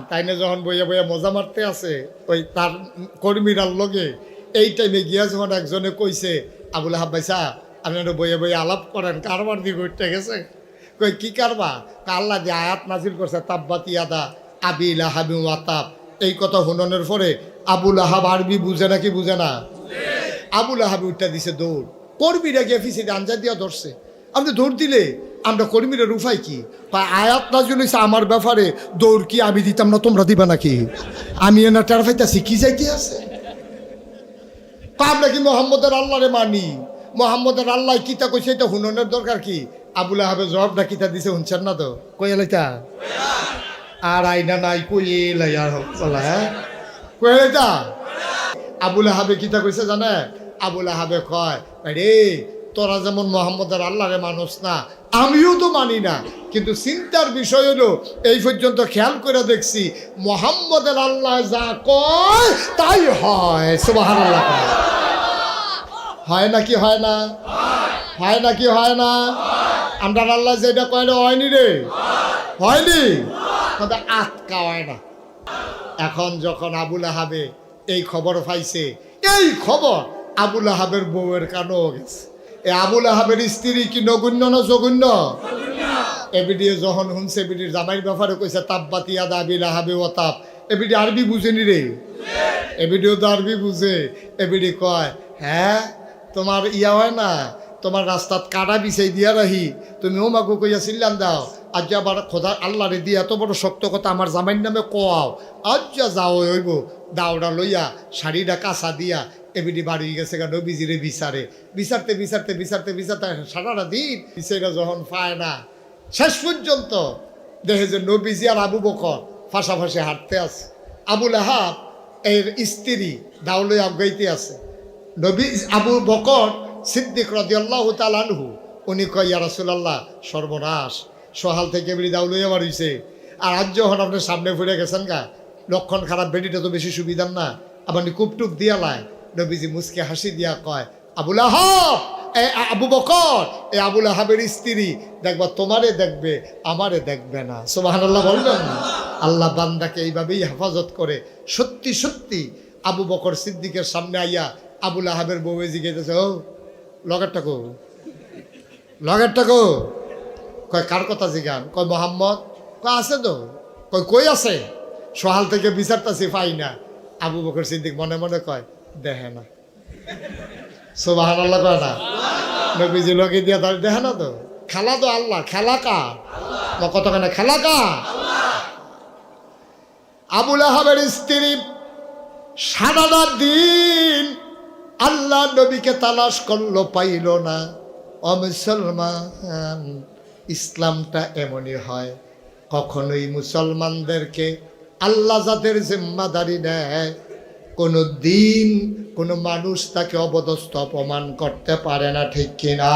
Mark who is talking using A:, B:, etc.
A: তাইনে যখন বইয়া বইয়া মজা মারতে আছে ওই তার কর্মীরার লগে এই টাইমে গিয়া যখন একজনে কইছে আবুল আহাব ভাইসা আপনারা বইয়া বইয়া আলাপ করেন কারবার দিয়ে ঘুরতে গেছে কই কি কারবা আল্লাহ যে আয়াত নাজিল করছে তাব্বাত ইয়াদা আবি লাহাবি ওয়াতাব এই কথা হুননের পরে আবুল আহাব আরবি বুঝে নাকি বুঝে না আবুল আহাব উঠটা দিছে দৌড় কর্মীরা গিয়ে ফিসে আঞ্জা দিয়া ধরছে আপনি দৌড় দিলে আমরা কর্মীরা রুফাই কি আয়াত নাজিল হইছে আমার ব্যাপারে দৌড় কি আমি দিতাম না তোমরা দিবা নাকি আমি এনা টের পাইতাছি কি যাইতে আছে আমরা কি মোহাম্মদের আল্লাহরে মানি মোহাম্মদের আল্লাহ কিতা কইছে এটা হুননের দরকার কি আবুল আহাবের জবাবটা কিতা দিছে শুনছেন না তো কই এলাইতা আর আইনা নাই কই এলাই আর চলা হ্যাঁ কই এলাইতা আবুল আহাবে কিতা কইছে জানে আবুল আহাবে কয় রে তোরা যেমন মোহাম্মদের আল্লাহরে মানুষ না আমিও তো মানি না কিন্তু চিন্তার বিষয় হলো এই পর্যন্ত খেয়াল করে দেখছি মোহাম্মদের আল্লাহ যা কয় তাই হয় সুবহানাল্লাহ হয় নাকি হয় না হয় নাকি হয় না আমরা আল্লাহ যেটা কয় না হয়নি রে হয়নি তবে আটকা হয় না এখন যখন আবুল আহাবে এই খবর পাইছে এই খবর আবুল আহাবের বউয়ের কানও গেছে এ আবুল আহাবের স্ত্রী কি নগণ্য না জঘন্য এবিডি যখন শুনছে এবিডির জামাইর ব্যাপারে কইছে তাব্বাত ইয়াদা আবি লাহাবি ওয়াতাব এবিডি আরবি বুঝেনি রে এবিডিও তো আরবি বুঝে এবিডি কয় হ্যাঁ তোমার ইয়া হয় না তোমার রাস্তাত কাটা বিছাই দিয়া রাহি তুমি ওমাকে কইয়া চিল্লান দাও আজ আবার খোদা আল্লাহ রে দিয়ে এত বড় শক্ত কথা আমার জামাইর নামে কোয়াও আজ যা যাও হইব দাওড়া লইয়া শাড়িটা কাঁচা দিয়া এবিডি বাড়ি গেছে গা নবীজিরে বিচারে বিচারতে বিচারতে বিচারতে বিচারতে সারাটা দিন বিচারা যখন পায় না শেষ পর্যন্ত দেখে যে নবীজি আর আবু বকর ফাঁসাফাঁসি হাঁটতে আছে আবুল আহাব এর স্ত্রী দাউলই আবগাইতে আছে নবী আবু বকর সিদ্দিক রাদিয়াল্লাহু তাআলা আনহু উনি কয় ইয়া রাসূলুল্লাহ সর্বনাশ সহাল থেকে এবিডি দাউলইয়া বাড়িছে আর আজ যখন আপনার সামনে ফুরে গেছেন গা লক্ষণ খারাপ বেডিটা তো বেশি সুবিধার না আপনি কুপটুপ দিয়া লাই নবীজি মুসকে হাসি দিয়া কয় আবুল আহাব এ আবু বকর এ আবুল আহাবের স্ত্রী দেখবা তোমারে দেখবে আমারে দেখবে না সুবহানাল্লাহ বলবেন না আল্লাহ বান্দাকে এইভাবেই হেফাজত করে সত্যি সত্যি আবু বকর সিদ্দিকের সামনে আইয়া আবুল আহাবের বউ জিজ্ঞেস ও লগেরটা কো কয় কার কথা জিগান কয় মোহাম্মদ কয় আছে তো কই আছে সহাল থেকে বিচারতাছি পাই না আবু বকর সিদ্দিক মনে মনে কয় দেখে না সুবহানাল্লাহ কয় না নবীজি লগে দিয়া তার দেখে না তো খেলা তো আল্লাহ খেলা কার কতখানে খেলা কার আবুল আহাবের স্ত্রী সারাটা দিন আল্লাহ নবীকে তালাশ করলো পাইল না ও মুসলমান ইসলামটা এমনই হয় কখনোই মুসলমানদেরকে আল্লাহ যাদের জিম্মাদারি নেয় কোনো দিন কোনো মানুষ তাকে অপদস্থ অপমান করতে পারে না ঠিক কিনা